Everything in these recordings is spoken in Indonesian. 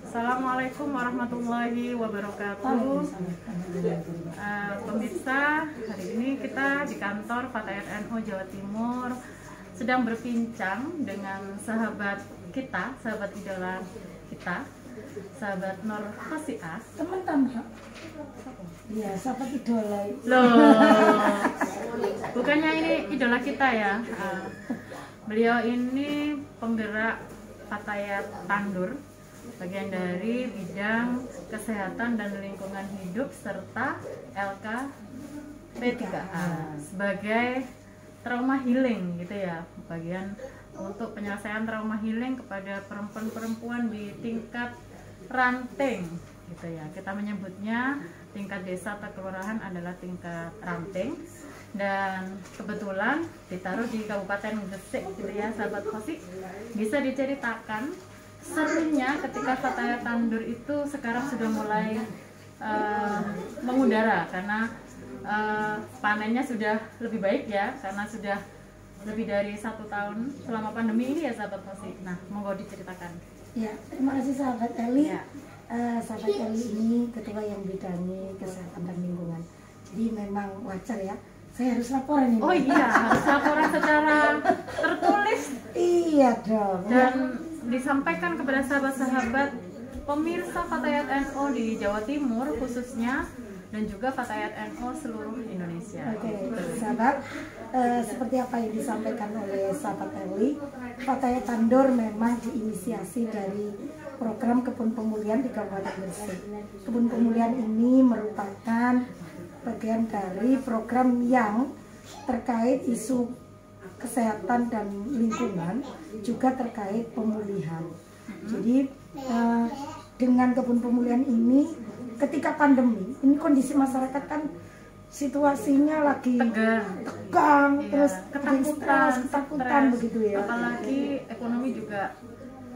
Assalamualaikum warahmatullahi wabarakatuh. Pemirsa, hari ini kita di kantor Fatayat NU Jawa Timur sedang berbincang dengan sahabat kita, sahabat idola kita, sahabat Nur Khosiah. Teman-teman, ya sahabat idola. Loh, bukannya ini idola kita ya? Beliau ini penggerak Fatayat Tandur, bagian dari bidang kesehatan dan lingkungan hidup serta LK P3A sebagai trauma healing gitu ya, bagian untuk penyelesaian trauma healing kepada perempuan-perempuan di tingkat ranting gitu ya. Kita menyebutnya tingkat desa atau kelurahan adalah tingkat ranting, dan kebetulan ditaruh di Kabupaten Gresik gitu ya, sahabat Khosiah. Bisa diceritakan serunya ketika Fatayat Tandur itu sekarang sudah mulai mengudara karena panennya sudah lebih baik ya, karena sudah lebih dari 1 tahun selama pandemi ini ya, sahabat Khosiah. Nah, monggo diceritakan. Ya, terima kasih sahabat Eli. Ya. Sahabat Eli ini ketua yang bidangi kesehatan dan lingkungan. Jadi memang wajar ya, saya harus laporan ini. Oh iya, harus laporan secara tertulis. Iya dong. Dan disampaikan kepada sahabat-sahabat pemirsa Fatayat NU di Jawa Timur khususnya, dan juga Fatayat NU seluruh Indonesia. Oke, sahabat, seperti apa yang disampaikan oleh sahabat Eli, Fatayat Tandur memang diinisiasi dari program kebun pemulihan di Kabupaten Gresik. Kebun pemulihan ini merupakan bagian dari program yang terkait isu kesehatan dan lingkungan, juga terkait pemulihan. Jadi dengan kebun pemulihan ini, ketika pandemi ini kondisi masyarakat kan situasinya lagi tegang, Iya, terus ketakutan stres, begitu ya. Apalagi ekonomi juga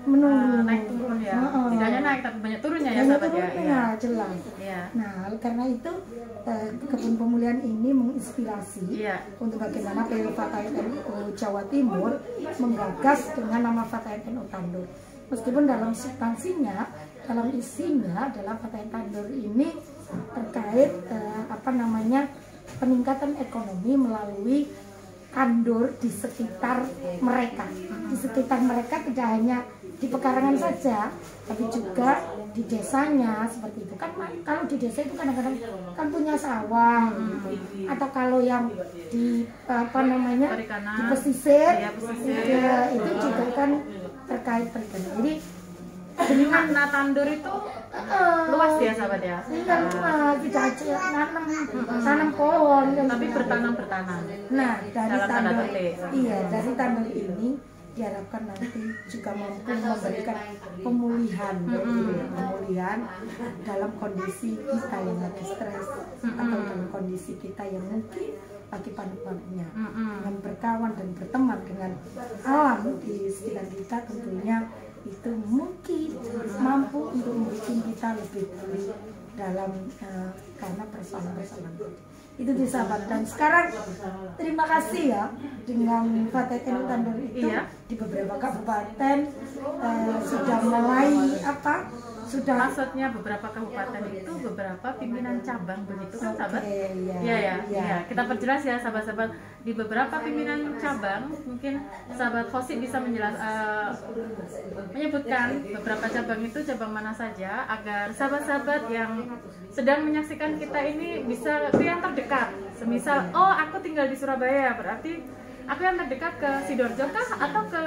menurun, naik turun ya. Tidak hanya naik tapi banyak turunnya ya, banyak sahabat ya. turunnya, Iya. jelas. Iya. Nah, karena itu kebun pemulihan ini menginspirasi untuk bagaimana PW Fatayat NU Jawa Timur menggagas dengan nama Fatayat NU Tandur. Meskipun dalam substansinya, dalam isinya dalam Fatayat Tandur ini terkait peningkatan ekonomi melalui tandur di sekitar mereka. Di sekitar mereka tidak hanya di pekarangan saja, tapi juga di desanya seperti itu. Kan kalau di desa itu kadang-kadang kan punya sawah, gitu. Atau kalau yang di di pesisir, itu juga kan terkait perikanan. Jadi makna tandur itu luas ya, sahabat ya. Iya, tidak aja tanam pohon, tapi bertanam. Nah, dari Dalam tanda tandur, petik. iya, dari tandur ini diharapkan nanti juga mampu memberikan pemulihan, pemulihan dalam kondisi kita yang lagi stres, atau dalam kondisi kita yang mungkin lagi panik-paniknya. Dengan berkawan dan berteman dengan alam di sekitar kita, tentunya itu mungkin mampu untuk membuat kita lebih pulih dalam karena persoalan-persoalan itu disahabat. Dan sekarang terima kasih ya, dengan Fatayat NU Tandur itu di beberapa kabupaten sudah mulai maksudnya beberapa kabupaten itu beberapa pimpinan cabang, begitu kan, sahabat? Iya. Kita perjelas ya, sahabat-sahabat, di beberapa pimpinan cabang mungkin sahabat Khosiah bisa menyebutkan beberapa cabang itu cabang mana saja, agar sahabat-sahabat yang sedang menyaksikan kita ini bisa yang terdekat. Semisal, oh aku tinggal di Surabaya, berarti aku yang terdekat ke Sidoarjo kah atau ke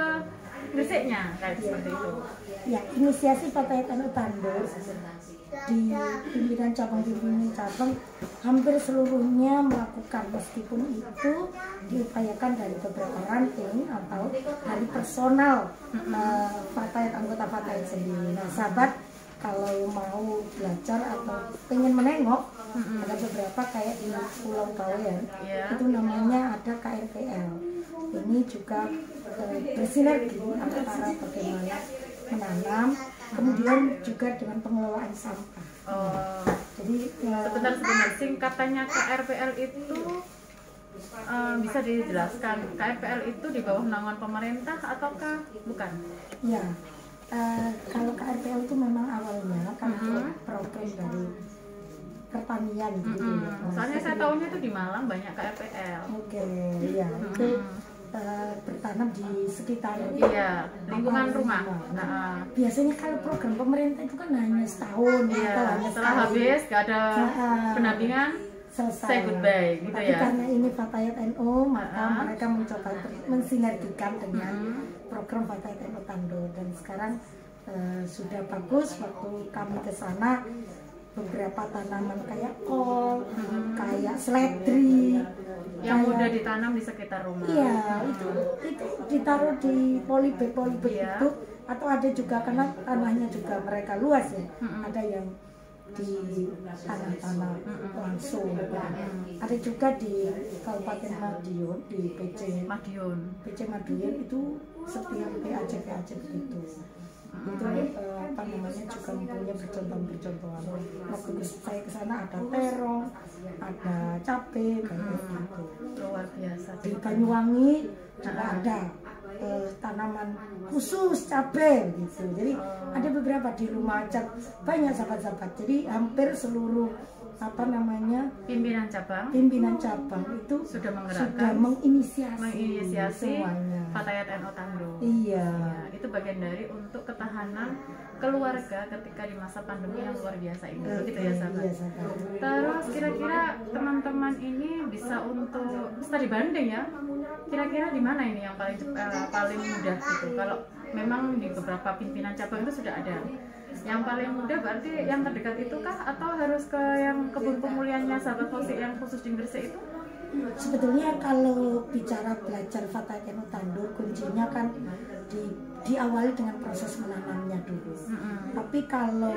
Gresiknya, kayak seperti itu. Ya, inisiasi Fatayat NU Tandur di pimpinan cabang hampir seluruhnya melakukan, meskipun itu diupayakan dari beberapa ranting atau dari personal anggota Fatayat sendiri. Nah, sahabat, kalau mau belajar atau pengen menengok, ada beberapa kayak di Pulau Bawean, itu namanya ada KRPL. Ini juga bersinergi antara bagaimana menanam, kemudian juga dengan pengelolaan sampah. Jadi sebentar, singkatannya KRPL itu bisa dijelaskan? KRPL itu di bawah naungan pemerintah ataukah bukan? Ya, Kalau KRPL itu memang awalnya kan program dari pertanian gitu ya. Soalnya saya tahunya itu di Malang banyak KRPL. Oke, ya itu bertanam di sekitar lingkungan rumah. Nah, biasanya kalau program pemerintah itu kan hanya setahun atau hanya setelah habis gak ada pendampingan, selesai. Say goodbye gitu. Tapi ya. karena ini Fatayat NU, maka mereka mencoba mensinergikan dengan program Fatayat NU Tandor, dan sekarang sudah bagus. Waktu kami ke sana, beberapa tanaman kayak kol, kayak seledri yang mudah ditanam di sekitar rumah. Iya, itu ditaruh di polybag itu, atau ada juga karena tanahnya juga mereka luas ya. Ada yang di tanah-tanah langsung. Ada juga di Kabupaten Madiun, di PC Madiun itu setiap PAC begitu. Itu apa namanya juga mempunyai bercontohan. Waktu saya ke sana ada terong, ada cabai kayak gitu. Luar biasa. Di Banyuwangi juga ada tanaman khusus cabai gitu. Jadi ada beberapa di Lumajang, banyak sahabat-sahabat. Jadi hampir seluruh apa namanya pimpinan cabang itu sudah menginisiasi semuanya. Fatayat NU Tandor. Iya. Itu bagian dari untuk ketahanan keluarga ketika di masa pandemi yang luar biasa ini. Begitu ya sahabat. Iya, sahabat. Terus kira-kira teman-teman ini bisa untuk studi banding ya. Kira-kira di mana ini yang paling mudah gitu? Kalau memang di beberapa pimpinan cabang itu sudah ada. Yang paling mudah berarti yang terdekat itu kah, atau harus ke yang kebun pemulihannya sahabat Fauzi yang khusus di Gresik itu? Sebetulnya kalau bicara belajar Fatayat NU Tandor, kuncinya kan diawali dengan proses menanamnya dulu. Tapi kalau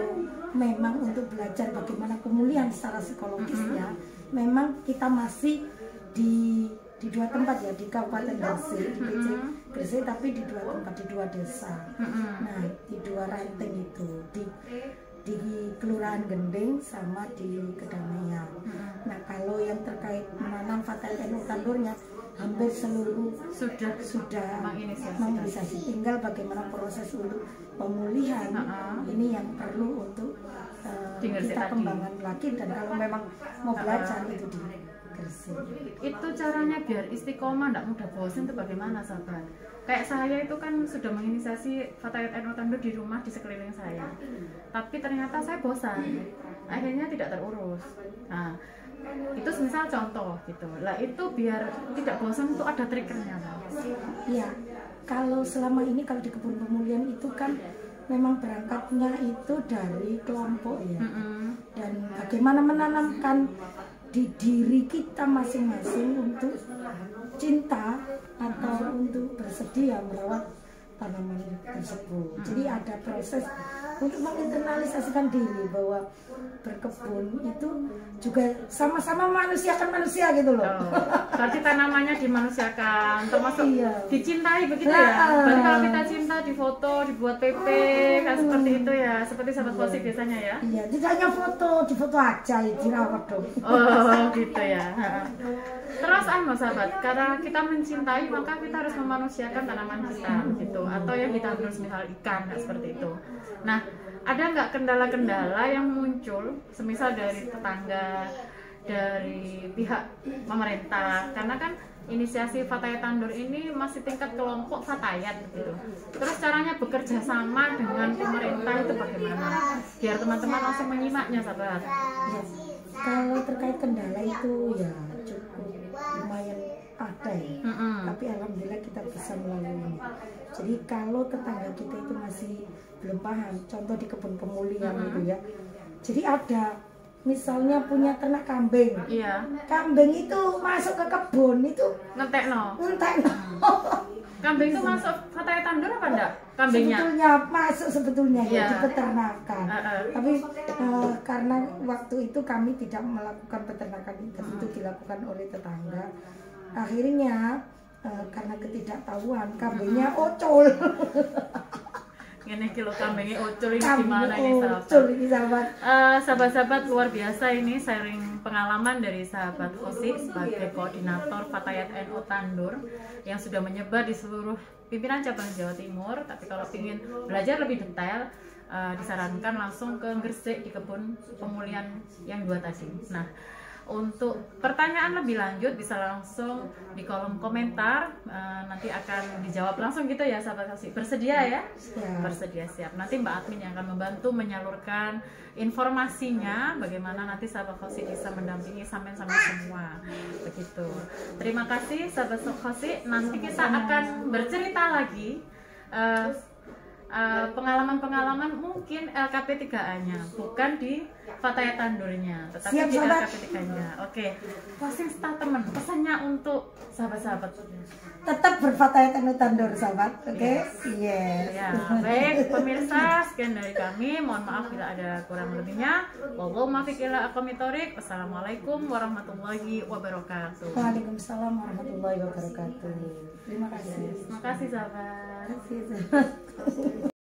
memang untuk belajar bagaimana pemulihan secara psikologisnya, memang kita masih di dua tempat ya, di Kabupaten Gresik, di PC Gresik, tapi di dua tempat, di dua desa. Nah, di dua ranting itu, di Kelurahan Gending sama di Kedamaian. Nah, kalau yang terkait menanam Fatayat NU Tandornya, hampir seluruh sudah menginisiasi. Tinggal bagaimana proses untuk pemulihan ini yang perlu untuk kita kembangkan lagi. Dan kalau memang mau belajar itu di Gresik. Itu caranya biar istiqomah, tidak mudah bosan itu bagaimana sahabat? Kayak saya itu kan sudah menginisiasi Fatayat NU Tandor di rumah, di sekeliling saya. Tapi ternyata saya bosan, akhirnya tidak terurus. Nah, itu misal contoh gitu. Lah itu biar tidak bosan itu ada triggernya. Iya, kalau selama ini kalau di kebun pemulihan itu kan memang berangkatnya itu dari kelompok ya. Dan bagaimana menanamkan di diri kita masing-masing untuk cinta atau untuk bersedia merawat tanaman tersebut. Jadi ada proses untuk menginternalisasikan diri bahwa berkebun itu juga sama-sama manusiakan manusia gitu loh. Berarti tanamannya dimanusiakan, termasuk dicintai begitu ya. Berarti kalau kita cinta difoto, dibuat PP, kan seperti itu ya, seperti sahabat Fauzi biasanya ya. Iya, tidak hanya foto, difoto aja ya, dirawat dong. Oh gitu ya. Terus sahabat, karena kita mencintai maka kita harus memanusiakan tanaman kita gitu, atau yang kita harus misal ikan seperti itu. Nah, ada nggak kendala-kendala yang muncul semisal dari tetangga, dari pihak pemerintah, karena kan inisiasi Fatayat Tandor ini masih tingkat kelompok Fatayat gitu. Terus caranya bekerja sama dengan pemerintah itu bagaimana? Biar teman-teman langsung menyimaknya sahabat. Ya, kalau terkait kendala itu ya cukup lumayan ada ya. Tapi alhamdulillah kita bisa melaluinya. Jadi kalau tetangga kita itu masih belum paham, contoh di kebun pemulihan gitu ya. Jadi ada misalnya punya ternak kambing. Iya. Kambing itu masuk ke kebun itu ngentekno. Kambing itu masuk Fatayat Tandor apa enggak? Kambingnya? Sebetulnya masuk sebetulnya ya di peternakan. Tapi karena waktu itu kami tidak melakukan peternakan itu dilakukan oleh tetangga. Akhirnya karena ketidaktahuan kambingnya ocol. Ini kilo kambingnya ucul ini Kambing gimana ini ucul ini sahabat. sahabat-sahabat luar biasa ini sharing pengalaman dari sahabat Khosi sebagai koordinator Fatayat NU Tandur yang sudah menyebar di seluruh pimpinan cabang Jawa Timur. Tapi kalau ingin belajar lebih detail disarankan langsung ke Gresik di kebun pemulihan yang 2 tadi. Nah, untuk pertanyaan lebih lanjut bisa langsung di kolom komentar, nanti akan dijawab langsung gitu ya sahabat Khosi. Bersedia ya? Siap. Bersedia siap. Nanti Mbak Admin yang akan membantu menyalurkan informasinya bagaimana nanti sahabat Khosi bisa mendampingi sampai-sampai semua. Begitu. Terima kasih sahabat Khosi. Nanti kita akan bercerita lagi pengalaman-pengalaman mungkin LKP 3A-nya, bukan di Fatayat Tandurnya, tetapi Siap, di sahabat. LKP 3-nya. Oke, closing statement, pesannya untuk sahabat-sahabat. Tetap berfatayat NU Tandur sahabat. Oke. Yes. Ya, baik pemirsa, sekian dari kami. Mohon maaf bila ada kurang lebihnya. Wallahu muwaffiq ila aqwamit thoriq. Wassalamualaikum warahmatullahi wabarakatuh. Waalaikumsalam warahmatullahi wabarakatuh. Terima kasih. Terima kasih sahabat. Terima kasih sahabat.